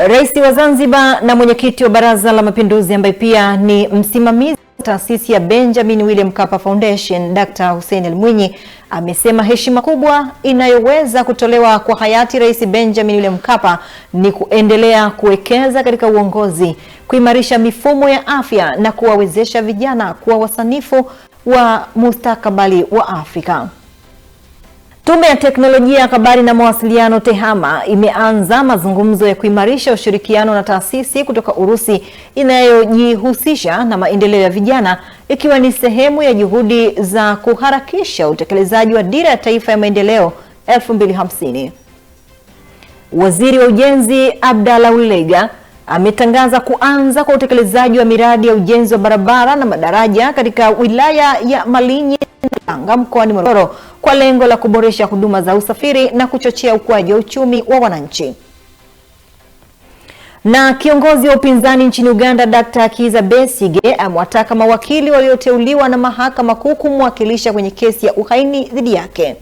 Rais wa Zanzibar na mwenyekiti wa Baraza la Mapinduzi ambaye pia ni msimamizi wa taasisi ya Benjamin William Mkapa Foundation, Dr. Hussein Ali Mwinyi amesema heshima kubwa inayoweza kutolewa kwa hayati Rais Benjamin William Mkapa ni kuendelea kuwekeza katika uongozi, kuimarisha mifumo ya afya na kuwawezesha vijana kuwa wasanifu wa mustakabali wa Afrika. Tume ya Teknolojia ya Habari na Mawasiliano TEHAMA imeanza mazungumzo ya kuimarisha ushirikiano na taasisi kutoka Urusi inayojihusisha na maendeleo ya vijana, ikiwa ni sehemu ya juhudi za kuharakisha utekelezaji wa Dira ya Taifa ya Maendeleo 2050. Waziri wa Ujenzi Abdallah Ulega ametangaza kuanza kwa utekelezaji wa miradi ya ujenzi wa barabara na madaraja katika wilaya ya Malinyi mkoani Morogoro kwa lengo la kuboresha huduma za usafiri na kuchochea ukuaji wa uchumi wa wananchi. Na kiongozi wa upinzani nchini Uganda Dr. Kizza Besigye amewataka mawakili walioteuliwa na Mahakama Kuu kumwakilisha kwenye kesi ya uhaini dhidi yake.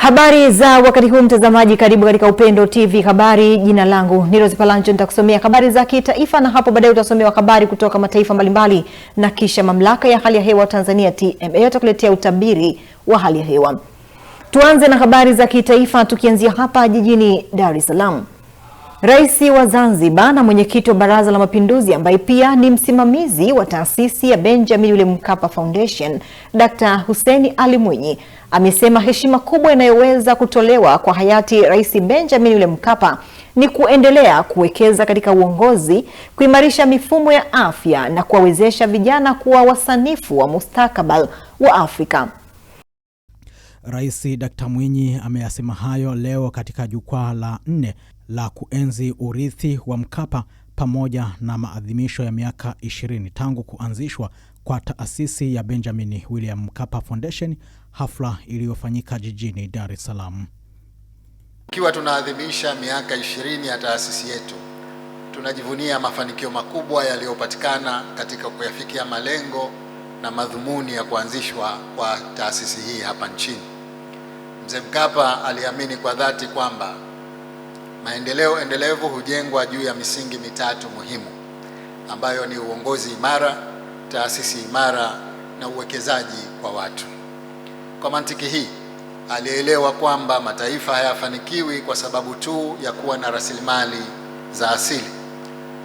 Habari za wakati huu mtazamaji, karibu katika Upendo TV Habari. Jina langu ni Rose Palancho, nitakusomea habari za kitaifa na hapo baadaye utasomewa habari kutoka mataifa mbalimbali, na kisha mamlaka ya hali ya hewa Tanzania TMA itakuletea utabiri wa hali ya hewa. Tuanze na habari za kitaifa tukianzia hapa jijini Dar es Salaam. Rais wa Zanzibar na mwenyekiti wa Baraza la Mapinduzi ambaye pia ni msimamizi wa taasisi ya Benjamin William Mkapa Foundation, Dr. Hussein Ali Mwinyi amesema heshima kubwa inayoweza kutolewa kwa hayati Rais Benjamin William Mkapa ni kuendelea kuwekeza katika uongozi, kuimarisha mifumo ya afya na kuwawezesha vijana kuwa wasanifu wa mustakabali wa Afrika. Rais Dr. Mwinyi ameyasema hayo leo katika jukwaa la 4 la kuenzi urithi wa Mkapa pamoja na maadhimisho ya miaka 20 tangu kuanzishwa kwa taasisi ya Benjamin William Mkapa Foundation, hafla iliyofanyika jijini Dar es Salaam. Ikiwa tunaadhimisha miaka 20 ya taasisi yetu, tunajivunia mafanikio makubwa yaliyopatikana katika kuyafikia malengo na madhumuni ya kuanzishwa kwa taasisi hii hapa nchini. Mzee Mkapa aliamini kwa dhati kwamba maendeleo endelevu hujengwa juu ya misingi mitatu muhimu ambayo ni uongozi imara, taasisi imara na uwekezaji kwa watu. Kwa mantiki hii, alielewa kwamba mataifa hayafanikiwi kwa sababu tu ya kuwa na rasilimali za asili,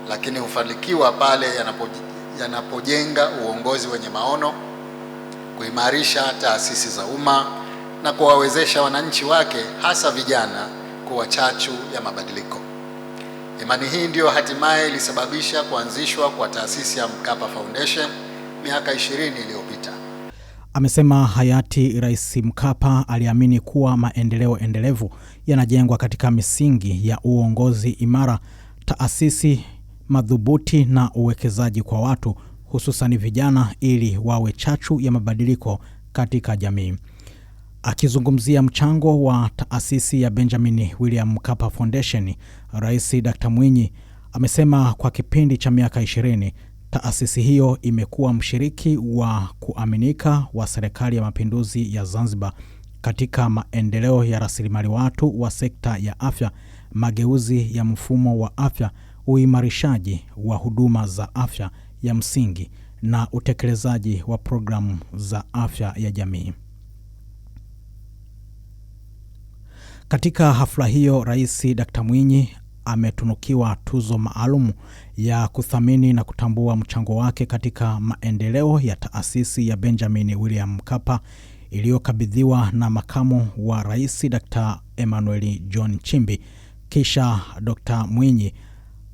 lakini hufanikiwa pale yanapojenga uongozi wenye maono, kuimarisha taasisi za umma na kuwawezesha wananchi wake hasa vijana kuwa chachu ya mabadiliko. Imani hii ndiyo hatimaye ilisababisha kuanzishwa kwa taasisi ya Mkapa Foundation miaka 20 iliyopita. Amesema hayati Rais Mkapa aliamini kuwa maendeleo endelevu yanajengwa katika misingi ya uongozi imara, taasisi madhubuti na uwekezaji kwa watu, hususan vijana, ili wawe chachu ya mabadiliko katika jamii. Akizungumzia mchango wa taasisi ya Benjamin William Mkapa Foundation, Rais Dr. Mwinyi amesema kwa kipindi cha miaka 20 taasisi hiyo imekuwa mshiriki wa kuaminika wa Serikali ya Mapinduzi ya Zanzibar katika maendeleo ya rasilimali watu wa sekta ya afya, mageuzi ya mfumo wa afya, uimarishaji wa huduma za afya ya msingi na utekelezaji wa programu za afya ya jamii. Katika hafla hiyo, Rais Dr. Mwinyi ametunukiwa tuzo maalum ya kuthamini na kutambua mchango wake katika maendeleo ya taasisi ya Benjamin William Mkapa iliyokabidhiwa na Makamu wa Rais Dr. Emmanuel John Nchimbi. Kisha Dr. Mwinyi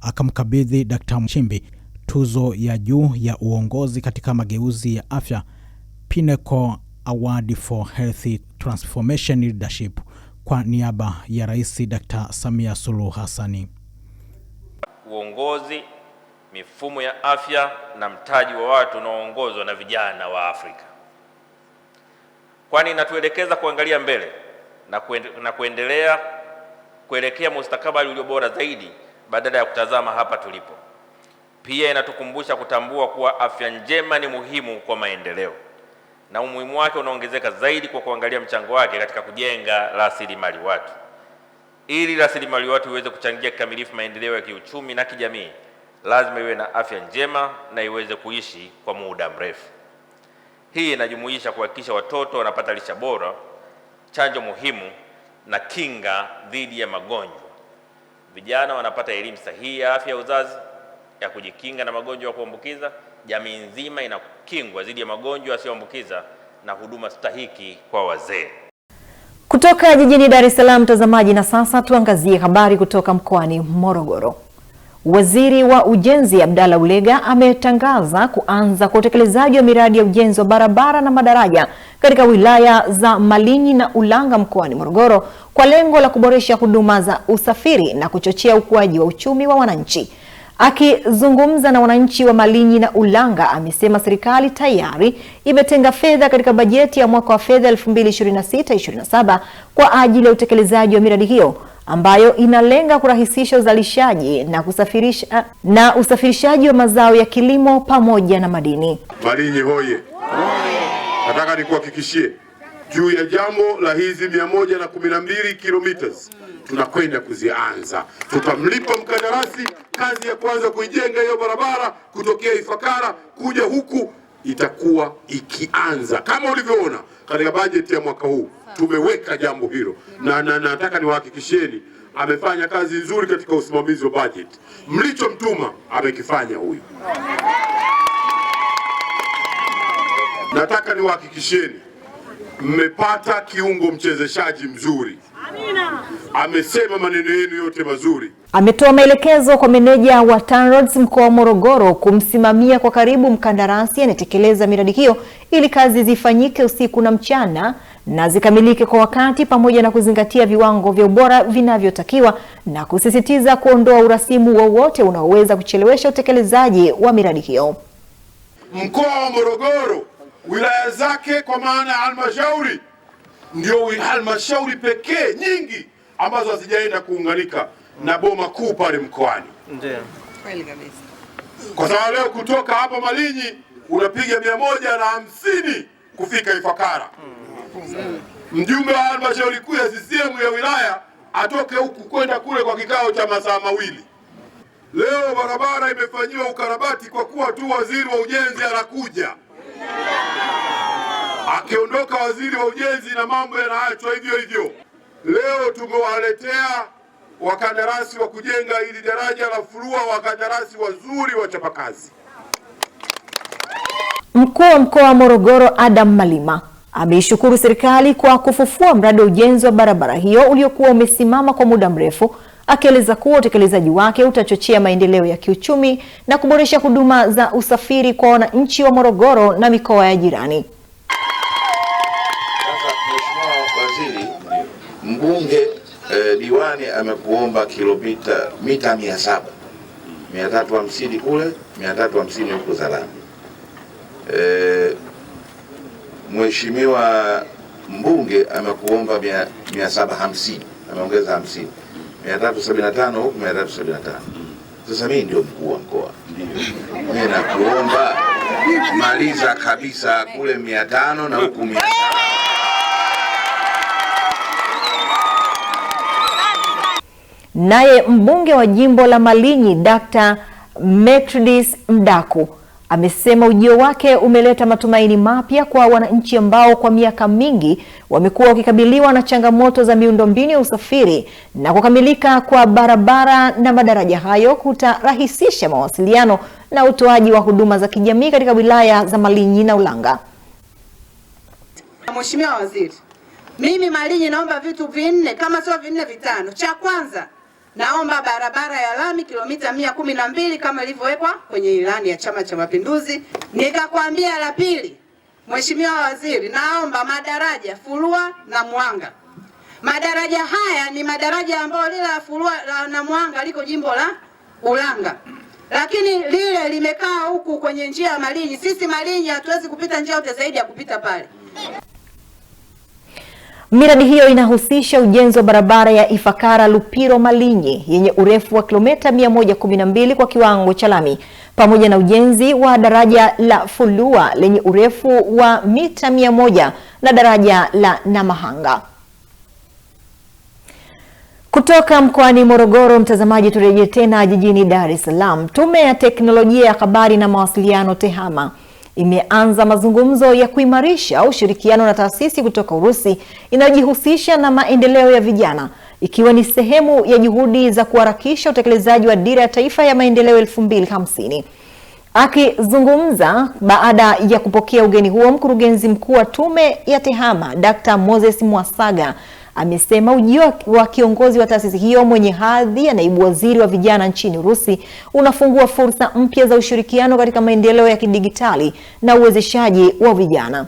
akamkabidhi Dr. Nchimbi tuzo ya juu ya uongozi katika mageuzi ya afya, Pinnacle Award for Health Transformation Leadership, kwa niaba ya Rais Dr. Samia Suluhu Hassani. Uongozi, mifumo ya afya na mtaji wa watu unaoongozwa na vijana wa Afrika, kwani inatuelekeza kuangalia mbele na kuendelea kuelekea mustakabali ulio bora zaidi badala ya kutazama hapa tulipo. Pia inatukumbusha kutambua kuwa afya njema ni muhimu kwa maendeleo, na umuhimu wake unaongezeka zaidi kwa kuangalia mchango wake katika kujenga rasilimali watu. Ili rasilimali watu iweze kuchangia kikamilifu maendeleo ya kiuchumi na kijamii, lazima iwe na afya njema na iweze kuishi kwa muda mrefu. Hii inajumuisha kuhakikisha watoto wanapata lishe bora, chanjo muhimu na kinga dhidi ya magonjwa. Vijana wanapata elimu sahihi ya afya ya uzazi, ya kujikinga na magonjwa ya kuambukiza. Jamii nzima inakingwa dhidi ya magonjwa yasiyoambukiza na huduma stahiki kwa wazee. Kutoka jijini Dar es Salaam, mtazamaji, na sasa tuangazie habari kutoka mkoani Morogoro. Waziri wa Ujenzi Abdalla Ulega ametangaza kuanza kwa utekelezaji wa miradi ya ujenzi wa barabara na madaraja katika wilaya za Malinyi na Ulanga mkoani Morogoro kwa lengo la kuboresha huduma za usafiri na kuchochea ukuaji wa uchumi wa wananchi. Akizungumza na wananchi wa Malinyi na Ulanga, amesema serikali tayari imetenga fedha katika bajeti ya mwaka wa fedha 2026-27 kwa ajili ya utekelezaji wa miradi hiyo ambayo inalenga kurahisisha uzalishaji na usafirishaji wa mazao ya kilimo pamoja na madini. Malinyi hoye! Nataka nikuhakikishie juu ya jambo la hizi 112 kilometers tunakwenda kuzianza. Tutamlipa mkandarasi, kazi ya kwanza kuijenga hiyo barabara kutokea Ifakara kuja huku itakuwa ikianza. Kama ulivyoona katika bajeti ya mwaka huu tumeweka jambo hilo, na nataka niwahakikisheni amefanya kazi nzuri katika usimamizi wa bajeti. Mlichomtuma amekifanya huyu. Nataka niwahakikisheni mmepata kiungo mchezeshaji mzuri. Amina. Amesema maneno yenu yote mazuri. Ametoa maelekezo kwa meneja wa TANROADS mkoa wa Morogoro kumsimamia kwa karibu mkandarasi anayetekeleza miradi hiyo ili kazi zifanyike usiku na mchana na zikamilike kwa wakati pamoja na kuzingatia viwango vya ubora vinavyotakiwa, na kusisitiza kuondoa urasimu wowote unaoweza kuchelewesha utekelezaji wa miradi hiyo. Mkoa wa Morogoro, wilaya zake kwa maana ya halmashauri, ndio halmashauri pekee nyingi ambazo hazijaenda kuunganika na boma kuu pale mkoani. Ndio. Kweli kabisa. Kwa sababu leo kutoka hapa Malinyi unapiga 150 kufika Ifakara. Mjumbe wa halmashauri kuu ya CCM ya wilaya atoke huku kwenda kule kwa kikao cha masaa mawili. Leo barabara imefanyiwa ukarabati kwa kuwa tu waziri wa ujenzi anakuja. Akiondoka waziri wa ujenzi na mambo yanaachwa hivyo hivyo. Leo tumewaletea wakandarasi wa kujenga hili daraja la Furua, wakandarasi wazuri wachapakazi. Mkuu wa mkoa wa Morogoro Adam Malima ameishukuru serikali kwa kufufua mradi wa ujenzi wa barabara hiyo uliokuwa umesimama kwa muda mrefu, akieleza kuwa utekelezaji wake utachochea maendeleo ya kiuchumi na kuboresha huduma za usafiri kwa wananchi wa Morogoro na mikoa ya jirani. Sasa Mheshimiwa Waziri, mbunge diwani amekuomba mita 700, 350 kule, 350 huko Zalani. Mheshimiwa mbunge amekuomba 750, ameongeza 50, 375 huko, 375. Sasa mimi ndio mkuu wa mkoa, mimi nakuomba maliza kabisa kule 500 na huku 500. Naye mbunge wa jimbo la Malinyi Dr. Metrodis Mdaku amesema ujio wake umeleta matumaini mapya kwa wananchi ambao kwa miaka mingi wamekuwa wakikabiliwa na changamoto za miundombinu ya usafiri, na kukamilika kwa barabara na madaraja hayo kutarahisisha mawasiliano na utoaji wa huduma za kijamii katika wilaya za Malinyi na Ulanga. Mheshimiwa Waziri, mimi Malinyi naomba vitu vinne, kama sio vinne vitano. Cha kwanza, naomba barabara ya lami kilomita 112 kama ilivyowekwa kwenye ilani ya Chama cha Mapinduzi. Nikakwambia la pili, Mheshimiwa Waziri, naomba madaraja Furua na Mwanga. Madaraja haya ni madaraja ambayo lile la Furua na Mwanga liko jimbo la Ulanga, lakini lile limekaa huku kwenye njia ya Malinyi. Sisi Malinyi hatuwezi kupita njia yote zaidi ya kupita pale. Miradi hiyo inahusisha ujenzi wa barabara ya Ifakara Lupiro Malinyi yenye urefu wa kilomita 112 kwa kiwango cha lami, pamoja na ujenzi wa daraja la Fulua lenye urefu wa mita 100 na daraja la Namahanga. Kutoka mkoani Morogoro, mtazamaji, turejee tena jijini Dar es Salaam. Tume ya Teknolojia ya Habari na Mawasiliano TEHAMA imeanza mazungumzo ya kuimarisha ushirikiano na taasisi kutoka Urusi inayojihusisha na maendeleo ya vijana, ikiwa ni sehemu ya juhudi za kuharakisha utekelezaji wa Dira ya Taifa ya Maendeleo 2050. Akizungumza baada ya kupokea ugeni huo, mkurugenzi mkuu wa tume ya TEHAMA Dr. Moses Mwasaga amesema ujio wa kiongozi wa taasisi hiyo mwenye hadhi ya naibu waziri wa vijana nchini Urusi unafungua fursa mpya za ushirikiano katika maendeleo ya kidigitali na uwezeshaji wa vijana.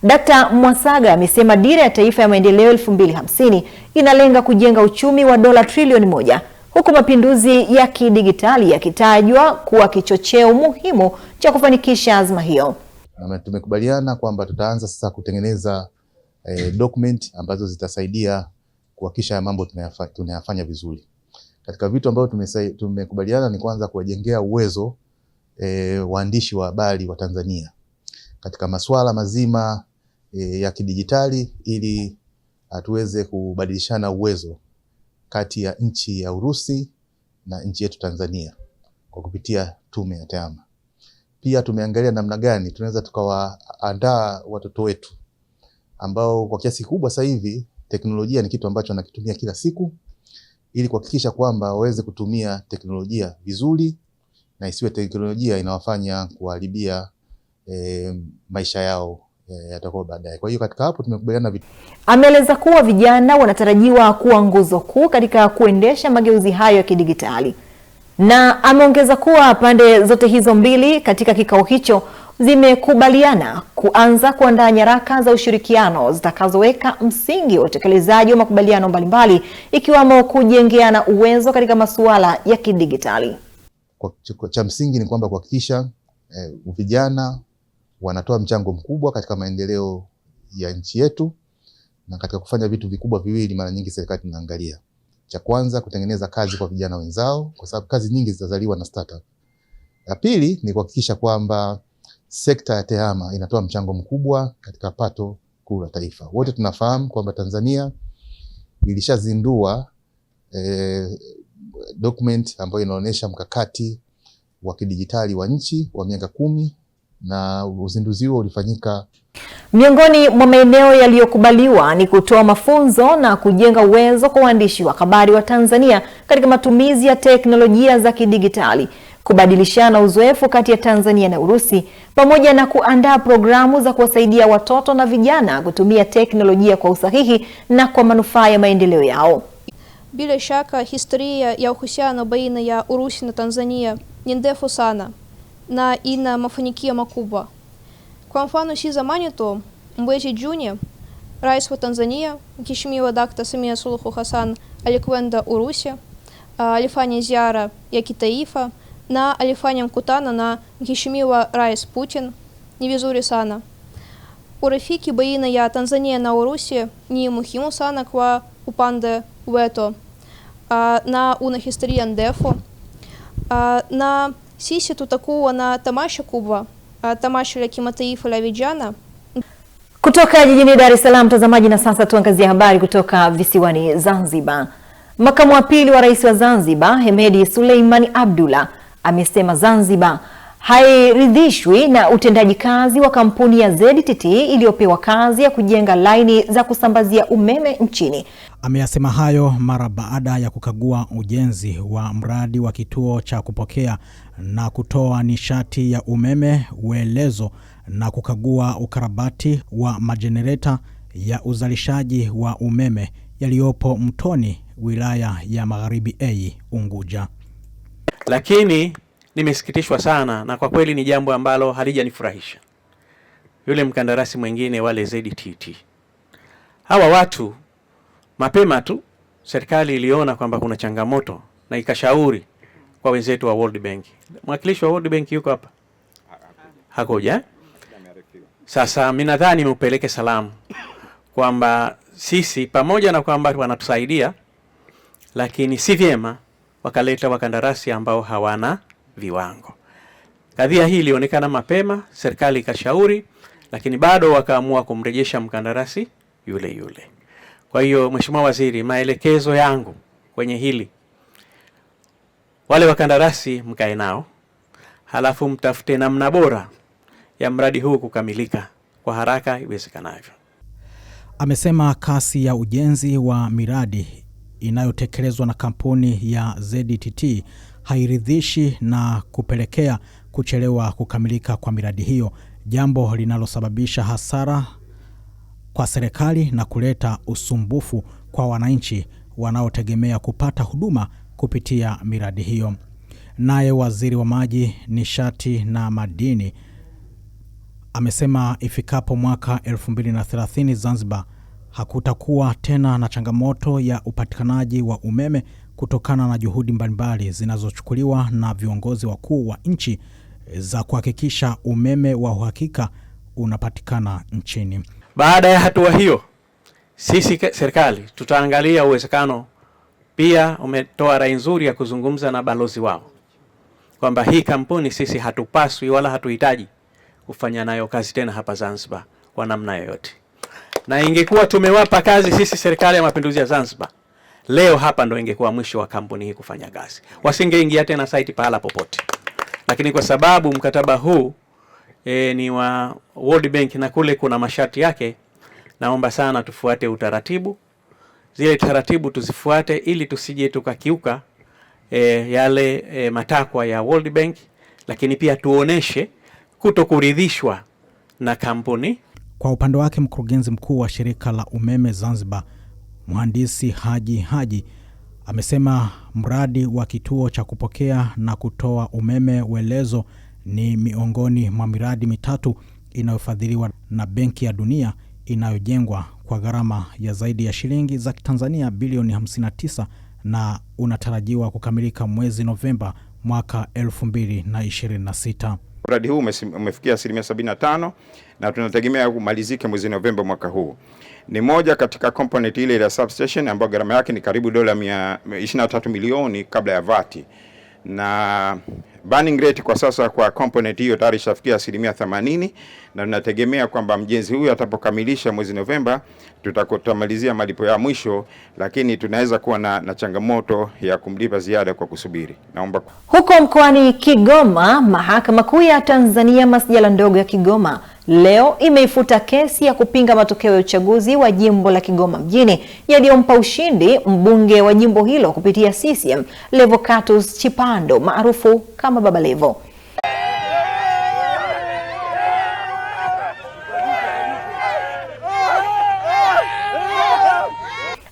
Dr. Mwasaga amesema Dira ya Taifa ya Maendeleo 2050 inalenga kujenga uchumi wa dola trilioni 1, huku mapinduzi ya kidigitali yakitajwa kuwa kichocheo muhimu cha kufanikisha azma hiyo. Tumekubaliana kwamba tutaanza sasa kutengeneza document ambazo zitasaidia kuhakikisha mambo tunayafanya vizuri. Katika vitu ambavyo tumekubaliana ni kwanza kuwajengea uwezo waandishi wa habari wa Tanzania katika masuala mazima ya kidijitali, ili tuweze kubadilishana uwezo kati ya nchi ya Urusi na nchi yetu Tanzania kwa kupitia tume ya TEHAMA. Pia tumeangalia namna gani tunaweza tukawaandaa watoto wetu ambao kwa kiasi kikubwa sasa hivi teknolojia ni kitu ambacho anakitumia kila siku, ili kuhakikisha kwamba waweze kutumia teknolojia vizuri na isiwe teknolojia inawafanya kuharibia maisha yao yatakuwa baadaye. Kwa hiyo katika hapo tumekubaliana vitu. Ameeleza kuwa vijana wanatarajiwa kuwa nguzo kuu katika kuendesha mageuzi hayo ya kidigitali, na ameongeza kuwa pande zote hizo mbili katika kikao hicho zimekubaliana kuanza kuandaa nyaraka za ushirikiano zitakazoweka msingi wa utekelezaji wa makubaliano mbalimbali, ikiwamo kujengeana uwezo katika masuala ya kidigitali. Cha msingi ni kwamba kuhakikisha vijana wanatoa mchango mkubwa katika maendeleo ya nchi yetu, na katika kufanya vitu vikubwa viwili mara nyingi serikali inaangalia. Cha kwanza, kutengeneza kazi kwa vijana wenzao, kwa sababu kazi nyingi zitazaliwa na startup. La pili ni kuhakikisha kwamba sekta ya TEHAMA inatoa mchango mkubwa katika pato kuu la taifa. Wote tunafahamu kwamba Tanzania ilishazindua document ambayo inaonyesha mkakati wa kidijitali wa nchi wa miaka 10, na uzinduzi huo ulifanyika. Miongoni mwa maeneo yaliyokubaliwa ni kutoa mafunzo na kujenga uwezo kwa waandishi wa habari wa Tanzania katika matumizi ya teknolojia za kidigitali, kubadilishana uzoefu kati ya Tanzania na Urusi, pamoja na kuandaa programu za kuwasaidia watoto na vijana kutumia teknolojia kwa usahihi na kwa manufaa ya maendeleo yao. Bila shaka historia ya uhusiano baina ya Urusi na Tanzania ni ndefu sana na ina mafanikio makubwa. Kwa mfano, si zamani tu, mwezi Juni, Rais wa Tanzania Mheshimiwa Dr. Samia Suluhu Hassan alikwenda Urusi, alifanya ziara ya kitaifa na alifanya mkutano na Mheshimiwa Rais Putin. Ni vizuri sana. Urafiki baina ya Tanzania na Urusi ni muhimu sana kwa upande wetu, na una historia ndefu, na sisi tutakuwa na tamasha kubwa, tamasha la kimataifa la vijana. Kutoka jijini Dar es Salaam, mtazamaji, na sasa tuangazie habari kutoka visiwani Zanzibar. Makamu wa pili wa rais wa Zanzibar, Hemedi Suleiman Abdullah, amesema Zanzibar hairidhishwi na utendaji kazi wa kampuni ya ZTT iliyopewa kazi ya kujenga laini za kusambazia umeme nchini. Ameyasema hayo mara baada ya kukagua ujenzi wa mradi wa kituo cha kupokea na kutoa nishati ya umeme Uelezo, na kukagua ukarabati wa majenereta ya uzalishaji wa umeme yaliyopo Mtoni, wilaya ya Magharibi A, Unguja. Lakini nimesikitishwa sana, na kwa kweli ni jambo ambalo halijanifurahisha. Yule mkandarasi mwingine, wale ZTT, hawa watu mapema tu serikali iliona kwamba kuna changamoto na ikashauri kwa wenzetu wa World Bank. Mwakilishi wa World Bank yuko hapa? Hakuja. Sasa mimi nadhani mpeleke salamu kwamba sisi pamoja na kwamba wanatusaidia, lakini si vyema wakaleta wakandarasi ambao hawana viwango. Kadhia hii ilionekana mapema, serikali ikashauri, lakini bado wakaamua kumrejesha mkandarasi yule yule. Kwa hiyo Mheshimiwa Waziri, maelekezo yangu kwenye hili, wale wakandarasi mkae nao, halafu mtafute namna bora ya mradi huu kukamilika kwa haraka iwezekanavyo. Amesema kasi ya ujenzi wa miradi inayotekelezwa na kampuni ya ZTT hairidhishi na kupelekea kuchelewa kukamilika kwa miradi hiyo, jambo linalosababisha hasara kwa serikali na kuleta usumbufu kwa wananchi wanaotegemea kupata huduma kupitia miradi hiyo. Naye Waziri wa Maji, Nishati na Madini amesema ifikapo mwaka 2030 Zanzibar hakutakuwa tena na changamoto ya upatikanaji wa umeme kutokana na juhudi mbalimbali zinazochukuliwa na viongozi wakuu wa nchi za kuhakikisha umeme wa uhakika unapatikana nchini. Baada ya hatua hiyo, sisi serikali tutaangalia uwezekano. Pia umetoa rai nzuri ya kuzungumza na balozi wao kwamba hii kampuni sisi hatupaswi wala hatuhitaji kufanya nayo kazi tena hapa Zanzibar kwa namna yoyote. Na ingekuwa tumewapa kazi sisi Serikali ya Mapinduzi ya Zanzibar, leo hapa ndo ingekuwa mwisho wa kampuni hii kufanya kazi. Wasingeingia tena site pahala popote. Lakini kwa sababu mkataba huu ni wa World Bank na kule kuna masharti yake, naomba sana tufuate utaratibu. Zile taratibu tuzifuate ili tusije tukakiuka yale matakwa ya World Bank, lakini pia tuoneshe kutokuridhishwa na kampuni. Kwa upande wake, mkurugenzi mkuu wa shirika la umeme Zanzibar, Mhandisi Haji amesema mradi wa kituo cha kupokea na kutoa umeme Welezo ni miongoni mwa miradi mitatu inayofadhiliwa na Benki ya Dunia inayojengwa kwa gharama ya zaidi ya shilingi za Tanzania bilioni 59 na unatarajiwa kukamilika mwezi Novemba mwaka 2026. Mradi huu umefikia 75% na tunategemea kumalizika mwezi Novemba mwaka huu. Ni moja katika component ile ya substation ambayo gharama yake ni karibu dola 23 milioni kabla ya VAT. Na burning rate kwa sasa kwa component hiyo tayari ishafikia 80%, na tunategemea kwamba mjenzi huyu atapokamilisha mwezi Novemba tutakotamalizia malipo ya mwisho, lakini tunaweza kuwa na changamoto ya kumlipa ziada kwa kusubiri. Naomba. Huko mkoani Kigoma, Mahakama Kuu ya Tanzania Masjala ndogo ya Kigoma leo imeifuta kesi ya kupinga matokeo ya uchaguzi wa jimbo la Kigoma mjini yaliyompa ushindi mbunge wa jimbo hilo kupitia CCM Levocatus Chipando maarufu kama Baba Levo.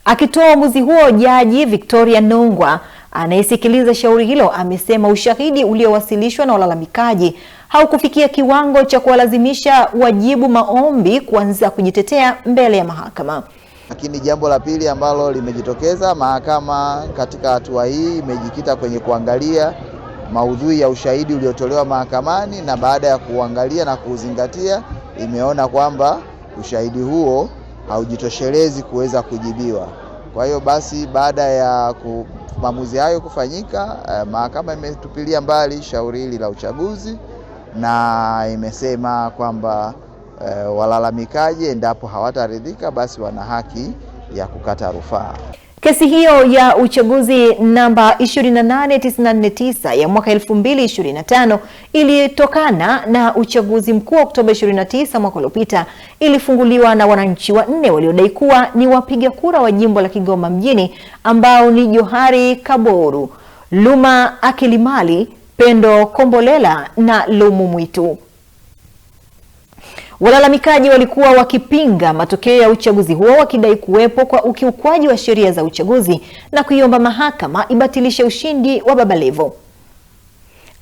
Akitoa uamuzi huo, Jaji Victoria Nongwa anayesikiliza shauri hilo amesema ushahidi uliowasilishwa na walalamikaji haukufikia kiwango cha kuwalazimisha wajibu maombi kuanza kujitetea mbele ya mahakama. Lakini jambo la pili ambalo limejitokeza, mahakama katika hatua hii imejikita kwenye kuangalia maudhui ya ushahidi uliotolewa mahakamani, na baada ya kuangalia na kuzingatia imeona kwamba ushahidi huo haujitoshelezi kuweza kujibiwa. Kwa hiyo basi baada ya maamuzi hayo kufanyika, mahakama imetupilia mbali shauri hili la uchaguzi na imesema kwamba walalamikaji endapo hawataridhika basi wana haki ya kukata rufaa. Kesi hiyo ya uchaguzi namba 28949 ya mwaka 2025 ilitokana na uchaguzi mkuu wa Oktoba 29 mwaka uliopita, ilifunguliwa na wananchi wanne waliodai kuwa ni wapiga kura wa jimbo la Kigoma mjini ambao ni Johari Kaboru, Luma Akilimali, Pendo Kombolela na Lumu Mwitu. Walalamikaji walikuwa wakipinga matokeo ya uchaguzi huo wakidai kuwepo kwa ukiukwaji wa sheria za uchaguzi na kuiomba mahakama ibatilishe ushindi wa Baba Levo.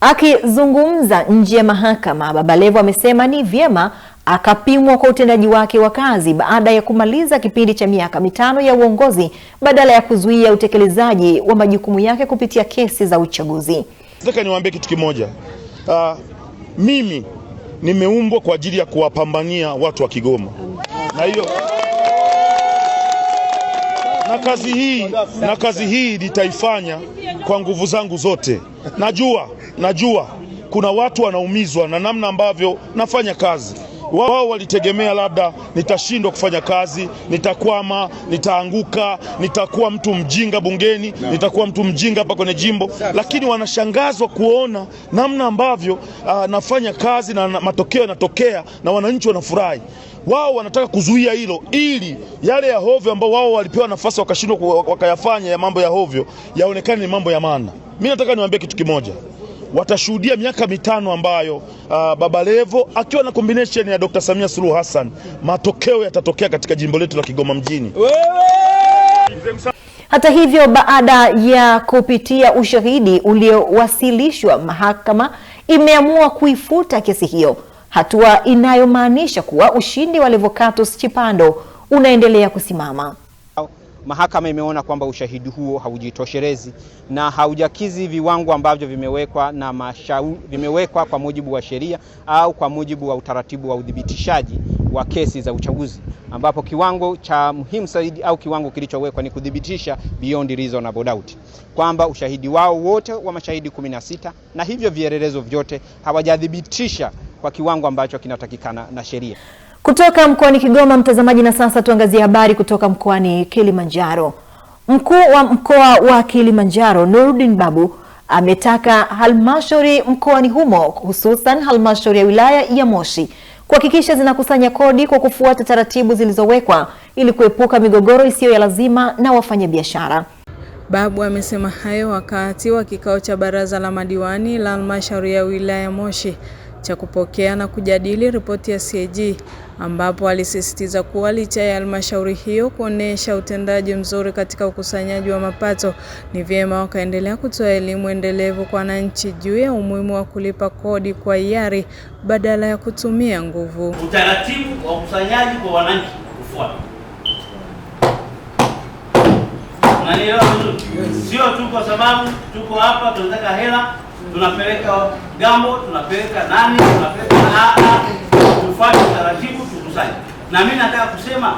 Akizungumza nje ya mahakama, Baba Levo amesema ni vyema akapimwa kwa utendaji wake wa kazi baada ya kumaliza kipindi cha miaka 5 ya uongozi badala ya kuzuia utekelezaji wa majukumu yake kupitia kesi za uchaguzi. Nataka niwaambie kitu kimoja. Mimi nimeumbwa kwa ajili ya kuwapambania watu wa Kigoma. Na hiyo na kazi hii nitaifanya kwa nguvu zangu zote. Najua kuna watu wanaumizwa na namna ambavyo nafanya kazi. Wao walitegemea labda nitashindwa kufanya kazi, nitakwama, nitaanguka, nitakuwa mtu mjinga bungeni, nitakuwa mtu mjinga hapa kwenye jimbo, lakini wanashangazwa kuona namna ambavyo nafanya kazi na matokeo yanatokea na wananchi wanafurahi. Wao wanataka kuzuia hilo ili yale ya hovyo ambao wao walipewa nafasi wakashindwa wakayafanya ya mambo ya hovyo yaonekane ni mambo ya maana. Mimi nataka niwaambie kitu kimoja. Watashuhudia miaka 5 ambayo Baba Levo akiwa na combination ya Dr. Samia Suluhu Hassan, matokeo yatatokea katika jimbo letu la Kigoma mjini. Hata hivyo, baada ya kupitia ushahidi uliowasilishwa, mahakama imeamua kuifuta kesi hiyo, hatua inayomaanisha kuwa ushindi wa Levocatus Chipando unaendelea kusimama. Mahakama imeona kwamba ushahidi huo haujitoshelezi na haujakizi viwango ambavyo vimewekwa kwa mujibu wa sheria au kwa mujibu wa utaratibu wa udhibitishaji wa kesi za uchaguzi, ambapo kiwango cha muhimu zaidi au kiwango kilichowekwa ni kudhibitisha beyond reasonable doubt, kwamba ushahidi wao wote wa mashahidi 16 na hivyo vielelezo vyote hawajadhibitisha kwa kiwango ambacho kinatakikana na sheria. Kutoka mkoani Kigoma, mtazamaji, na sasa tuangazie habari kutoka mkoani Kilimanjaro. Mkuu wa mkoa wa Kilimanjaro Nuruddin Babu ametaka halmashauri mkoani humo, hususan halmashauri ya wilaya ya Moshi, kuhakikisha zinakusanya kodi kwa kufuata taratibu zilizowekwa ili kuepuka migogoro isiyo ya lazima na wafanyabiashara. Babu amesema hayo wakati wa kikao cha baraza la madiwani la halmashauri ya wilaya ya Moshi cha kupokea na kujadili ripoti ya CAG, ambapo alisisitiza kuwa licha ya halmashauri hiyo kuonesha utendaji mzuri katika ukusanyaji wa mapato, ni vyema wakaendelea kutoa elimu endelevu kwa wananchi juu ya umuhimu wa kulipa kodi kwa hiari badala ya kutumia nguvu. Utaratibu wa ukusanyaji kwa wananchi kufuata. Unanielewa vizuri? Sio tu kwa sababu tuko hapa tunataka hela, tunapeleka gambo, tunapeleka nani, tunapeleka tufuate taratibu tukusanye. Na mimi nataka kusema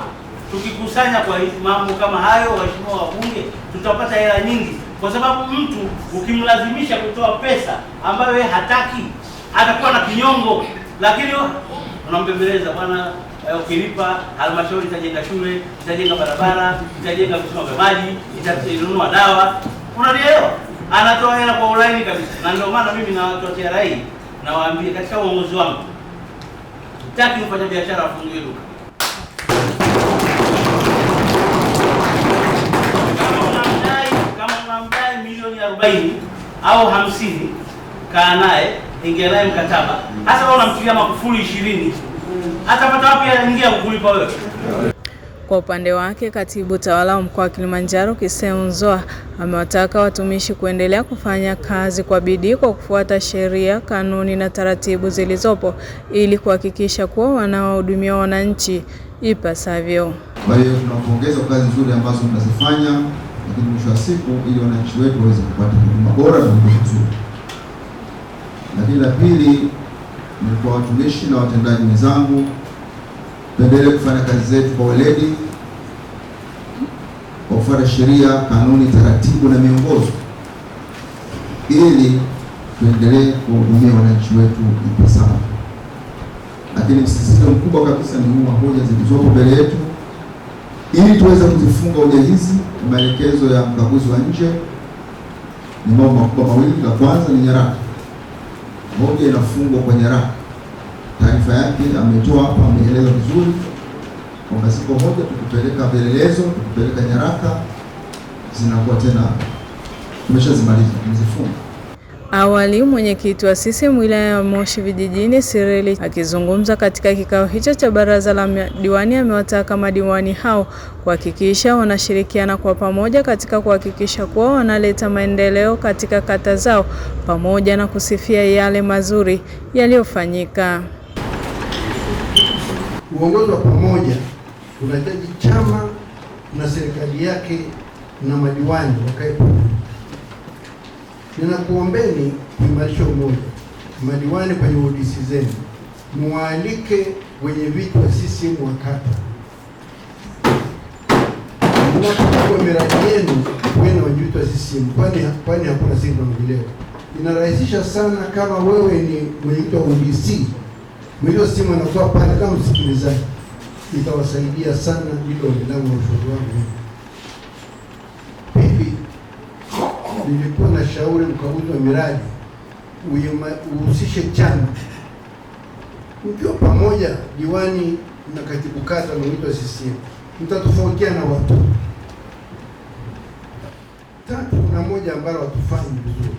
tukikusanya kwa mambo kama hayo, waheshimiwa wabunge, tutapata hela nyingi, kwa sababu mtu ukimlazimisha kutoa pesa ambayo yeye hataki, atakuwa na kinyongo, lakini unambembeleza, bwana ukilipa halmashauri itajenga shule, itajenga barabara, itajenga visima vya maji, itanunua dawa. Unanielewa? Anatoa hela kwa ulaini kabisa. Na ndio maana mimi na watu wa TRA nawaambia katika uongozi wangu, sitaki mfanya biashara afungue duka. Kama unamdai milioni 40 au 50, kaa naye, ingia naye mkataba. Hasa kama unamtilia makufuli 20, atapata wapi aingia kukulipa wewe? Kwa upande wake, katibu tawala wa mkoa wa Kilimanjaro Kiseu Nzoa amewataka watumishi kuendelea kufanya kazi kwa bidii kwa kufuata sheria, kanuni na taratibu zilizopo ili kuhakikisha kuwa wanawahudumia wananchi ipasavyo. Kwa hiyo tunapongeza kwa kazi nzuri ambazo mnazifanya, lakini mwisho wa siku ili wananchi wetu waweze kupata huduma bora na huduma nzuri. Lakini la pili ni kwa watumishi na watendaji wenzangu, tuendelee kufanya kazi zetu kwa weledi, kwa kufuata sheria, kanuni, taratibu na miongozo ili tuendelee kuhudumia wananchi wetu ipasavyo. Lakini msisitizo mkubwa kabisa ni huu wa hoja zilizopo mbele yetu, ili tuweze kuzifunga hoja hizi. Maelekezo ya mkaguzi wa nje ni mambo makubwa mawili. La kwanza ni nyaraka. Hoja inafungwa kwa nyaraka. Taarifa yake ametoa hapa, ameeleza vizuri kwamba siku moja tukipeleka vielelezo, tukipeleka nyaraka, zinakuwa tena tumeshazimaliza, tumezifunga. Awali, mwenyekiti wa CCM wilaya ya Moshi vijijini Sireli akizungumza katika kikao hicho cha baraza la madiwani amewataka madiwani hao kuhakikisha wanashirikiana kwa pamoja katika kuhakikisha kuwa wanaleta maendeleo katika kata zao pamoja na kusifia yale mazuri yaliyofanyika. Uongozi wa pamoja unahitaji chama na serikali yake na madiwani wakae pamoja. Ninakuombeni kuimarisha umoja. Madiwani kwenye udisi zenu, mualike wenye viti wa CCM wa kata. Mnapokuwa miradi yenu wenu wenye viti wa CCM, kwani hakuna siri na maendeleo. Inarahisisha sana kama wewe ni mwenye viti wa udisi Mheshimiwa simu anakuwa pale kama msikilizaji, itawasaidia sana hilo linalo ushauri wangu. Pili, nilikuwa na shauri mkaguzi wa miradi uhusishe chama. Mkiwa pamoja diwani na katibu kata wanaoitwa CCM, mtatofautiana watu. Tatu na moja ambalo hatufanyi vizuri.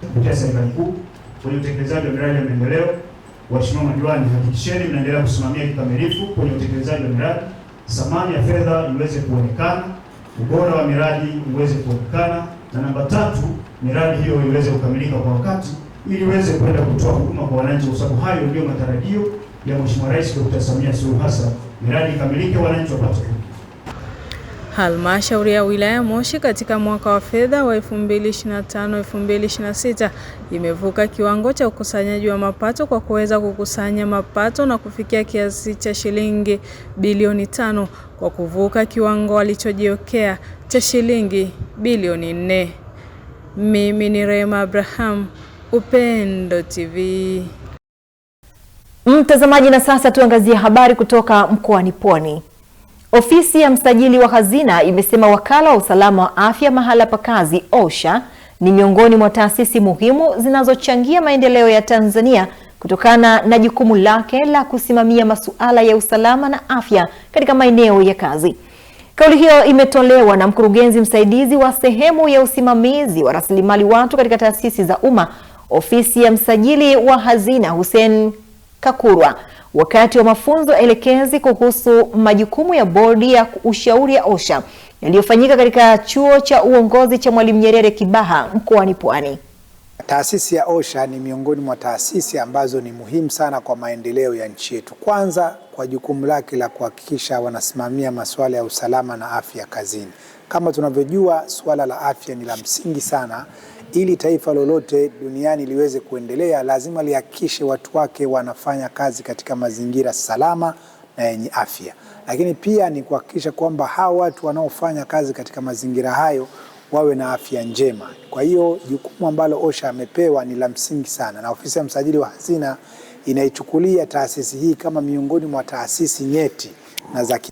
Kupitia serikali kuu kwenye utekelezaji wa miradi ya maendeleo, waheshimiwa madiwani, hakikisheni mnaendelea kusimamia kikamilifu kwenye utekelezaji wa miradi, thamani ya fedha iweze kuonekana, ubora wa miradi uweze kuonekana, na namba 3, miradi hiyo iweze kukamilika kwa wakati ili iweze kwenda kutoa huduma kwa wananchi, kwa sababu hayo ndio matarajio ya Mheshimiwa Rais Dr. Samia Suluhu Hassan. Miradi ikamilike, wananchi wapate huduma. Halmashauri ya wilaya Moshi katika mwaka wa fedha wa 2025-2026 imevuka kiwango cha ukusanyaji wa mapato kwa kuweza kukusanya mapato na kufikia kiasi cha shilingi bilioni 5 kwa kuvuka kiwango walichojiwekea cha shilingi bilioni 4. Mimi ni Rema Abraham, Upendo TV. Mtazamaji, na sasa tuangazie habari kutoka mkoani Pwani. Ofisi ya msajili wa hazina imesema wakala wa usalama wa afya mahala pa kazi OSHA ni miongoni mwa taasisi muhimu zinazochangia maendeleo ya Tanzania kutokana na jukumu lake la kusimamia masuala ya usalama na afya katika maeneo ya kazi. Kauli hiyo imetolewa na mkurugenzi msaidizi wa sehemu ya usimamizi wa rasilimali watu katika taasisi za umma, ofisi ya msajili wa hazina Hussein Kakurwa, wakati wa mafunzo elekezi kuhusu majukumu ya bodi ya ushauri ya OSHA yaliyofanyika katika chuo cha uongozi cha Mwalimu Nyerere Kibaha mkoani Pwani. Taasisi ya OSHA ni miongoni mwa taasisi ambazo ni muhimu sana kwa maendeleo ya nchi yetu. Kwanza kwa jukumu lake la kuhakikisha wanasimamia masuala ya usalama na afya kazini. Kama tunavyojua, suala la afya ni la msingi sana. Ili taifa lolote duniani liweze kuendelea, lazima lihakikishe watu wake wanafanya kazi katika mazingira salama na yenye afya. Lakini pia ni kuhakikisha kwamba hao watu wanaofanya kazi katika mazingira hayo wawe na afya njema. Kwa hiyo jukumu ambalo OSHA amepewa ni la msingi sana, na ofisi ya msajili wa hazina inaichukulia taasisi hii kama miongoni mwa taasisi nyeti.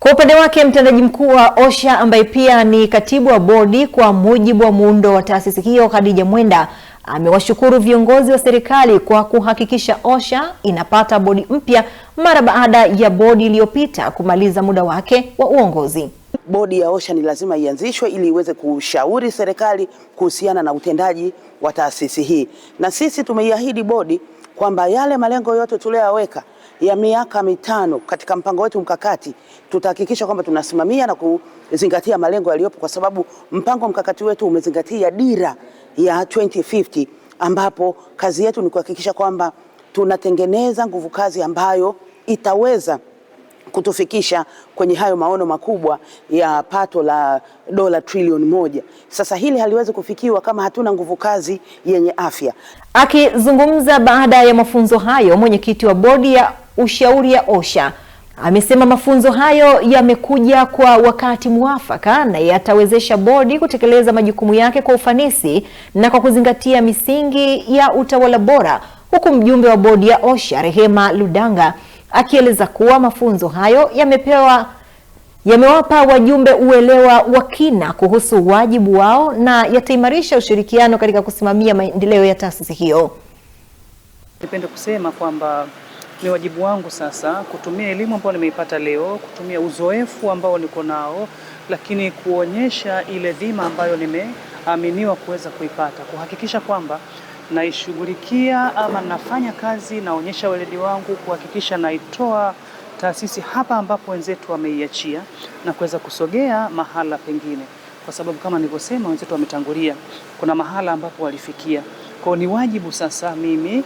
Kwa upande wake, mtendaji mkuu wa OSHA ambaye pia ni katibu wa bodi kwa mujibu wa muundo wa taasisi hiyo, Khadija Mwenda, amewashukuru viongozi wa serikali kwa kuhakikisha OSHA inapata bodi mpya mara baada ya bodi iliyopita kumaliza muda wake wa uongozi. Bodi ya OSHA ni lazima ianzishwe ili iweze kushauri serikali kuhusiana na utendaji wa taasisi hii. Na sisi tumeiahidi bodi kwamba yale malengo yote tuliyoweka ya miaka 5 katika mpango wetu mkakati, tutahakikisha kwamba tunasimamia na kuzingatia malengo yaliyopo, kwa sababu mpango mkakati wetu umezingatia dira ya 2050, ambapo kazi yetu ni kuhakikisha kwamba tunatengeneza nguvu kazi ambayo itaweza kutufikisha kwenye hayo maono makubwa ya pato la dola trilioni 1. Sasa hili haliwezi kufikiwa kama hatuna nguvu kazi yenye afya. Akizungumza baada ya mafunzo hayo, mwenyekiti wa bodi ya ushauri ya OSHA amesema mafunzo hayo yamekuja kwa wakati muafaka na yatawezesha bodi kutekeleza majukumu yake kwa ufanisi na kwa kuzingatia misingi ya utawala bora, huku mjumbe wa bodi ya OSHA Rehema Ludanga akieleza kuwa mafunzo hayo yamewapa wajumbe uelewa wa kina kuhusu wajibu wao na yataimarisha ushirikiano katika kusimamia maendeleo ya taasisi hiyo. Nipende kusema kwamba ni wajibu wangu sasa kutumia elimu ambayo nimeipata leo, kutumia uzoefu ambao niko nao, lakini kuonyesha ile dhima ambayo nimeaminiwa kuweza kuipata, kuhakikisha kwamba naishughulikia ama nafanya kazi, naonyesha weledi wangu kuhakikisha naitoa taasisi hapa ambapo wenzetu wameiachia na kuweza kusogea mahala pengine, kwa sababu kama nilivyosema, wenzetu wametangulia, kuna mahala ambapo walifikia. Kwa ni wajibu sasa mimi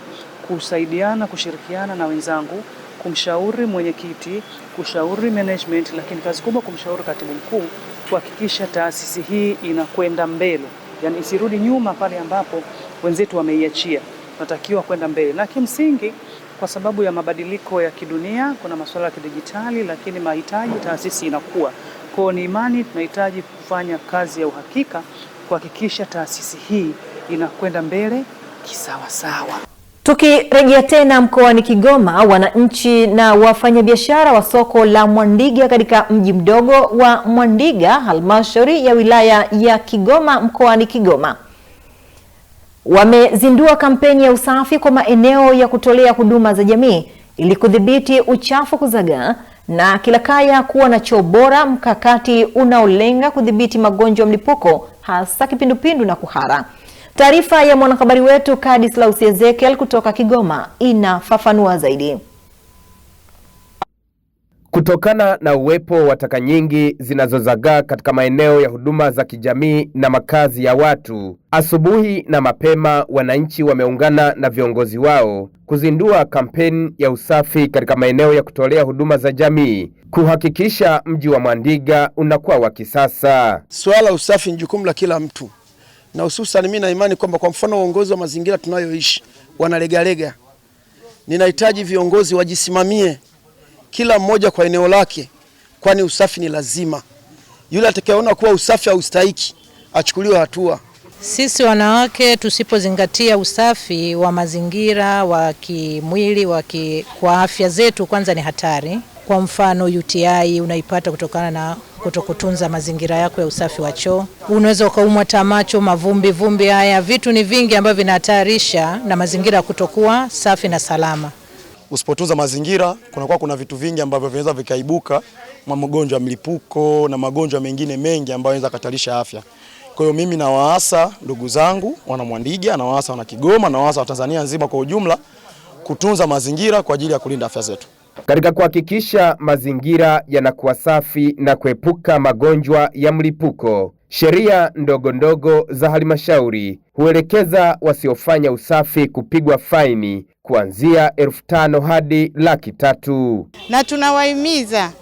kusaidiana, kushirikiana na wenzangu, kumshauri mwenyekiti, kushauri management, lakini kazi kubwa kumshauri katibu mkuu, kuhakikisha taasisi hii inakwenda mbele, yani isirudi nyuma pale ambapo wenzetu wameiachia. Tunatakiwa kwenda mbele, na kimsingi kwa sababu ya mabadiliko ya kidunia kuna masuala ya kidijitali, lakini mahitaji taasisi inakuwa. Kwa ni imani tunahitaji kufanya kazi ya uhakika kuhakikisha taasisi hii inakwenda mbele kisawa sawa. Tukirejea tena mkoani Kigoma, wananchi na wafanyabiashara wa soko la Mwandiga katika mji mdogo wa Mwandiga, halmashauri ya wilaya ya Kigoma mkoani Kigoma, wamezindua kampeni ya usafi kwa maeneo ya kutolea huduma za jamii ili kudhibiti uchafu kuzagaa na kila kaya kuwa na choo bora, mkakati unaolenga kudhibiti magonjwa mlipuko hasa kipindupindu na kuhara. Taarifa ya mwanahabari wetu Kadislaus Ezekiel kutoka Kigoma inafafanua zaidi. Kutokana na uwepo wa taka nyingi zinazozagaa katika maeneo ya huduma za kijamii na makazi ya watu, asubuhi na mapema wananchi wameungana na viongozi wao kuzindua kampeni ya usafi katika maeneo ya kutolea huduma za jamii, kuhakikisha mji wa Mwandiga unakuwa wa kisasa. Swala usafi ni jukumu la kila mtu, na hususan mimi na imani kwamba kwa mfano uongozi wa mazingira tunayoishi wanalegalega. Ninahitaji viongozi wajisimamie kila mmoja kwa eneo lake, kwani usafi ni lazima. Yule atakayeona kuwa usafi haustahiki achukuliwe hatua. Sisi wanawake tusipozingatia usafi wa mazingira, wa kimwili, kwa afya zetu, kwanza ni hatari. Kwa mfano UTI unaipata kutokana na kutokutunza mazingira yako ya usafi wa choo. Unaweza ukaumwa tamacho, vumbi haya vitu ni vingi ambavyo vinahatarisha na mazingira kutokuwa safi na salama. Usipotunza mazingira kuna vitu vingi ambavyo vinaweza vikaibuka, magonjwa mlipuko na magonjwa mengine mengi ambayo yanaweza katarisha afya. Kwa hiyo mimi nawaasa ndugu zangu wana Mwandiga, nawaasa wana Kigoma, nawaasa wa Tanzania nzima kwa ujumla kutunza mazingira kwa ajili ya kulinda afya zetu. Katika kuhakikisha mazingira yanakuwa safi na kuepuka magonjwa ya mlipuko, sheria ndogo za halmashauri huelekeza wasiofanya usafi kupigwa faini kuanzia 5,000 hadi 300,000. Na tunawahimiza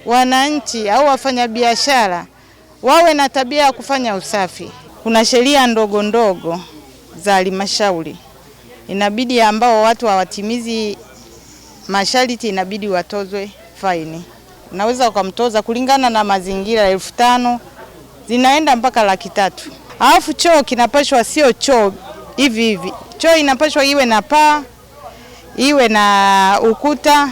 wananchi au wafanyabiashara wawe na tabia ya kufanya usafi. Kuna sheria ndogo za halmashauri, inabidi ambao watu hawatimizi masharti inabidi watozwe faini. Unaweza ukamtoza kulingana na mazingira 5,000 zinaenda mpaka 300,000. Alafu choo kinapashwa sio choo hivi. Choo inapashwa iwe na paa, iwe na ukuta,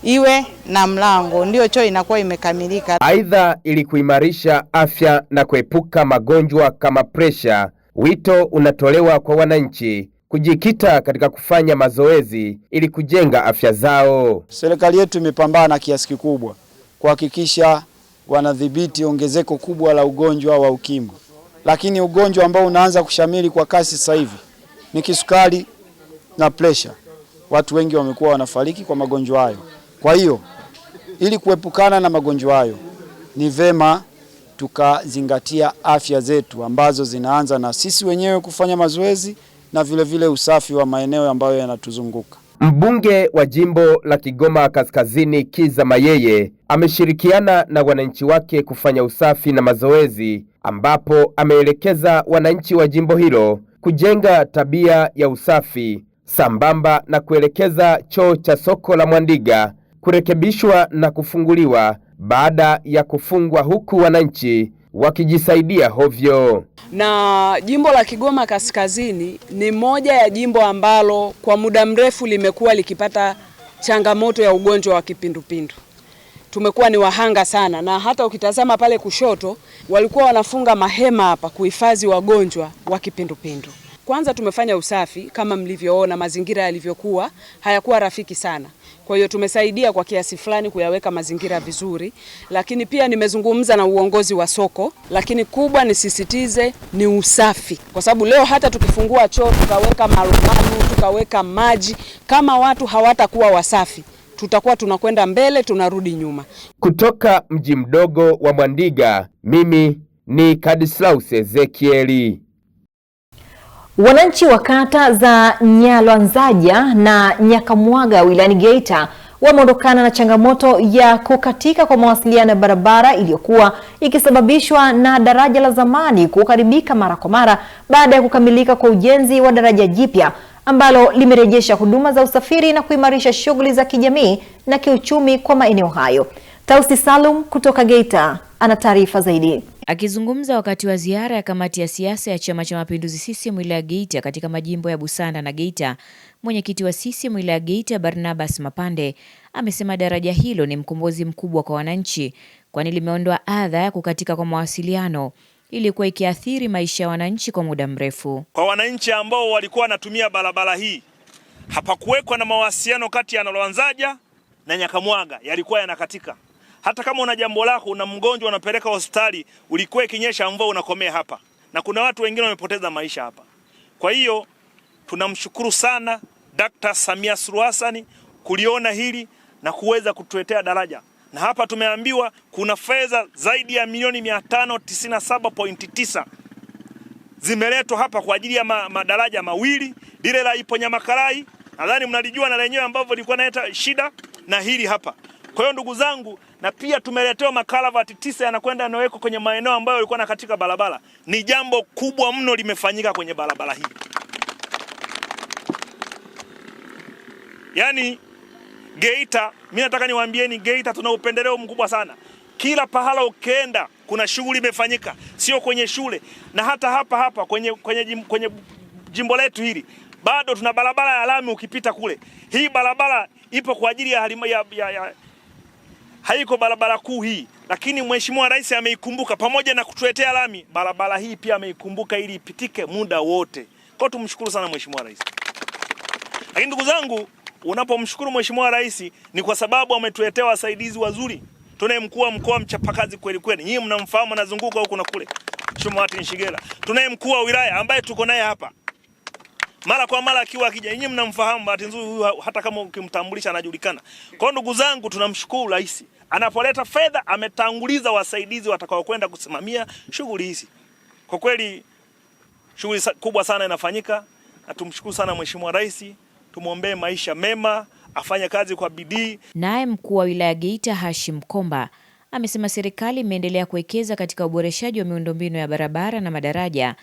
iwe na mlango, ndio choo inakuwa imekamilika. Aidha, ili kuimarisha afya na kuepuka magonjwa kama presha, wito unatolewa kwa wananchi kujikita katika kufanya mazoezi ili kujenga afya zao. Serikali yetu imepambana kiasi kikubwa kuhakikisha wanadhibiti ongezeko kubwa la ugonjwa wa ukimwi. Lakini ugonjwa ambao unaanza kushamiri kwa kasi sasa hivi ni kisukari na pressure. Watu wengi wamekuwa wanafariki kwa magonjwa hayo. Kwa hiyo ili kuepukana na magonjwa hayo ni vema tukazingatia afya zetu ambazo zinaanza na sisi wenyewe kufanya mazoezi na vile usafi wa maeneo ambayo yanatuzunguka. Mbunge wa jimbo la Kigoma Kaskazini Kiza Mayeye ameshirikiana na wananchi wake kufanya usafi na mazoezi, ambapo ameelekeza wananchi wa jimbo hilo kujenga tabia ya usafi sambamba na kuelekeza choo cha soko la Mwandiga kurekebishwa na kufunguliwa baada ya kufungwa, huku wananchi wakijisaidia hovyo. Na jimbo la Kigoma Kaskazini ni moja ya jimbo ambalo kwa muda mrefu limekuwa likipata changamoto ya ugonjwa wa kipindupindu. Tumekuwa ni wahanga sana, na hata ukitazama pale kushoto walikuwa wanafunga mahema hapa kuhifadhi wagonjwa wa kipindupindu. Kwanza tumefanya usafi kama mlivyoona, mazingira yalivyokuwa hayakuwa rafiki sana. Kwa hiyo tumesaidia kwa kiasi fulani kuyaweka mazingira vizuri, lakini pia nimezungumza na uongozi wa soko, lakini kubwa nisisitize ni usafi. Kwa sababu leo hata tukifungua choo tukaweka marumaru, tukaweka maji, kama watu hawatakuwa wasafi, tutakuwa tunakwenda mbele tunarudi nyuma. Kutoka mji mdogo wa Mwandiga, mimi ni Kadislaus Ezekieli. Wananchi wa kata za Nyalwanzaja na Nyakamwaga wilayani Geita wameondokana na changamoto ya kukatika kwa mawasiliano ya barabara iliyokuwa ikisababishwa na daraja la zamani kuharibika mara kwa mara baada ya kukamilika kwa ujenzi wa daraja jipya ambalo limerejesha huduma za usafiri na kuimarisha shughuli za kijamii na kiuchumi kwa maeneo hayo. Tausi Salum kutoka Geita ana taarifa zaidi. Akizungumza wakati wa ziara ya kamati ya siasa ya Chama cha Mapinduzi CCM wilaya Geita katika majimbo ya Busanda na Geita, mwenyekiti wa CCM wilaya Geita Barnabas Mapande amesema daraja hilo ni mkombozi mkubwa kwa wananchi, kwani limeondoa adha ya kukatika kwa mawasiliano ilikuwa ikiathiri maisha ya wananchi kwa muda mrefu. Kwa wananchi ambao walikuwa wanatumia barabara hii, hapakuwekwa na mawasiliano kati ya Nalwanzaja na Nyakamwaga, yalikuwa yanakatika. Hata kama una jambo lako, una mgonjwa unapeleka hospitali, ulikuwa ikinyesha mvua unakomea hapa. Na kuna watu wengine wamepoteza maisha hapa. Kwa hiyo tunamshukuru sana Dr. Samia Suluhu Hassan kuliona hili na kuweza kutuletea daraja. Na hapa tumeambiwa kuna fedha zaidi ya milioni 597.9 zimeletwa hapa kwa ajili ya madaraja mawili, lile la Iponyamakarai, nadhani mnalijua na lenyewe ambavyo lilikuwa naleta shida, na hili hapa. Kwa hiyo ndugu zangu, na pia tumeletewa makaravati 9 yanakwenda yanawekwa kwenye maeneo ambayo yalikuwa na katika barabara. Ni jambo kubwa mno limefanyika kwenye barabara hii. Yaani Geita, mimi nataka niwaambieni Geita tuna upendeleo mkubwa sana. Kila pahala ukienda kuna shughuli imefanyika, sio kwenye shule. Na hata hapa kwenye jimbo letu hili bado tuna barabara ya lami ukipita kule. Hii barabara ipo kwa ajili ya haiko barabara kuu hii, lakini Mheshimiwa Rais ameikumbuka pamoja na kutuletea lami. Barabara hii pia ameikumbuka ili ipitike muda wote. Kwa tumshukuru sana Mheshimiwa Rais. Lakini ndugu zangu, unapomshukuru Mheshimiwa Rais ni kwa sababu ametuletea wasaidizi wazuri. Tunaye mkuu wa mkoa mchapakazi kweli kweli. Nyinyi mnamfahamu, anazunguka huko na kule. Mheshimiwa Martin Shigela. Tunaye mkuu wa wilaya ambaye tuko naye hapa. Mara kwa mara akiwa akija, nyinyi mnamfahamu, bahati nzuri huyu hata kama ukimtambulisha anajulikana. Kwa ndugu zangu, tunamshukuru Rais. Anapoleta fedha ametanguliza wasaidizi watakao kwenda kusimamia shughuli hizi. Kwa kweli shughuli kubwa sana inafanyika, na tumshukuru sana Mheshimiwa Rais. Tumuombee maisha mema, afanye kazi kwa bidii. Naye mkuu wa wilaya Geita Hashim Komba amesema serikali imeendelea kuwekeza katika uboreshaji wa miundombinu ya barabara na madaraja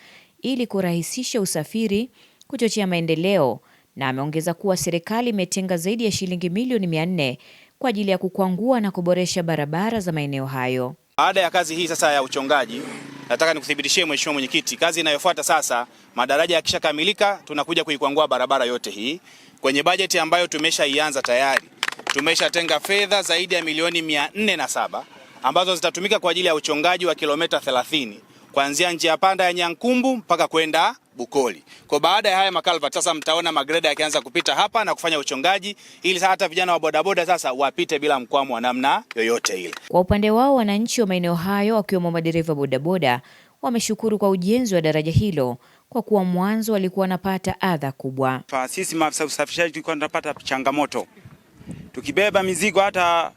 ili kurahisisha usafiri, kuchochea maendeleo, na ameongeza kuwa serikali imetenga zaidi ya shilingi milioni 400 kwa ajili ya kukwangua na kuboresha barabara za maeneo hayo. Baada ya kazi hii sasa ya uchongaji, nataka nikuthibitishie Mheshimiwa Mwenyekiti, kazi inayofuata sasa, madaraja yakishakamilika, tunakuja kuikwangua barabara yote hii. Kwenye bajeti ambayo tumeshaianza tayari, tumeshatenga fedha zaidi ya milioni 407 ambazo zitatumika kwa ajili ya uchongaji wa kilomita 30 kuanzia njia panda ya Nyankumbu mpaka kwenda Bukoli. Kwa baada ya haya makalva sasa mtaona magreda yakianza kupita hapa na kufanya uchongaji ili hata vijana wa bodaboda sasa wapite bila mkwamo wa namna yoyote ile. Kwa upande wao, wananchi wa maeneo hayo wakiwemo madereva bodaboda wameshukuru kwa ujenzi wa daraja hilo kwa kuwa mwanzo walikuwa wanapata adha kubwa. Sisi maafisa usafirishaji tulikuwa tunapata changamoto. Tukibeba mizigo hata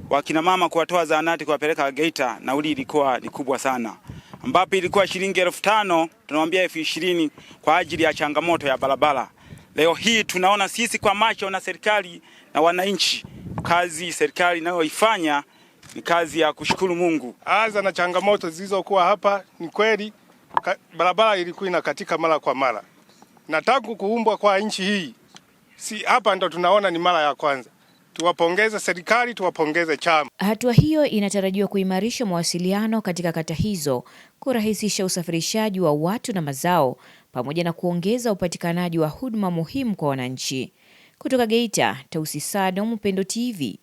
wakina mama kuwatoa zahanati kuwapeleka Geita, nauli ilikuwa ni kubwa sana. Ambapo ilikuwa shilingi 5,000 tunamwambia 20,000 kwa ajili ya changamoto ya barabara. Leo hii tunaona sisi kwa macho na serikali na wananchi, kazi serikali inayoifanya ni kazi ya kushukuru Mungu. Anza na changamoto zilizokuwa hapa, ni kweli barabara ilikuwa inakatika mara kwa mara. Na tangu kuumbwa kwa nchi hii, si hapa ndo tunaona ni mara ya kwanza. Tuwapongeze serikali, tuwapongeze chama. Hatua hiyo inatarajiwa kuimarisha mawasiliano katika kata hizo, kurahisisha usafirishaji wa watu na mazao, pamoja na kuongeza upatikanaji wa huduma muhimu kwa wananchi. Kutoka Geita, Tausi Sado, Upendo TV.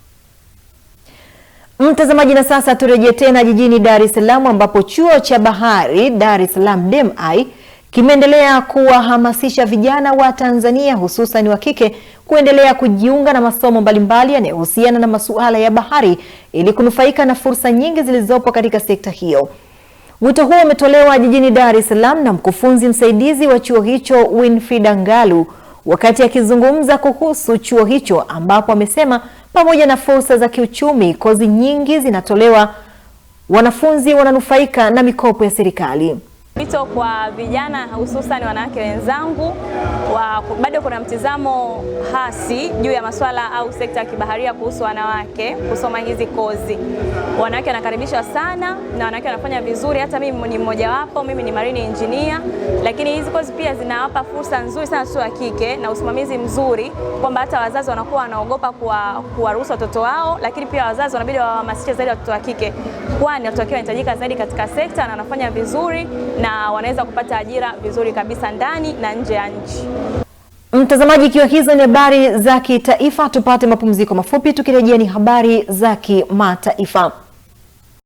Mtazamaji, na sasa turejee tena jijini Dar es Salaam ambapo chuo cha bahari Dar es Salaam DMI kimeendelea kuwahamasisha vijana wa Tanzania hususan wa kike kuendelea kujiunga na masomo mbalimbali yanayohusiana na masuala ya bahari ili kunufaika na fursa nyingi zilizopo katika sekta hiyo. Wito huo umetolewa jijini Dar es Salaam na mkufunzi msaidizi wa chuo hicho Winfrida Ngalu wakati akizungumza kuhusu chuo hicho, ambapo amesema pamoja na fursa za kiuchumi, kozi nyingi zinatolewa, wanafunzi wananufaika na mikopo ya serikali. Wito kwa vijana hususan wanawake wenzangu, bado kuna mtizamo hasi juu ya masuala au sekta ya kibaharia kuhusu wanawake kusoma hizi kozi. Wanawake wanakaribishwa sana na wanawake wanafanya vizuri, hata mimi ni mmoja wapo, mimi ni marine engineer, lakini hizi kozi pia zinawapa fursa nzuri sana sio wa kike na usimamizi mzuri, kwamba hata wazazi wanakuwa wanaogopa kuwaruhusu watoto wao, lakini pia wazazi wanabidi wahamasishe zaidi watoto wa kike kwani watu wakiwa wanahitajika zaidi katika sekta na wanafanya vizuri na wanaweza kupata ajira vizuri kabisa ndani na nje ya nchi. Mtazamaji, ikiwa hizo ni habari za kitaifa, tupate mapumziko mafupi, tukirejea ni habari za kimataifa.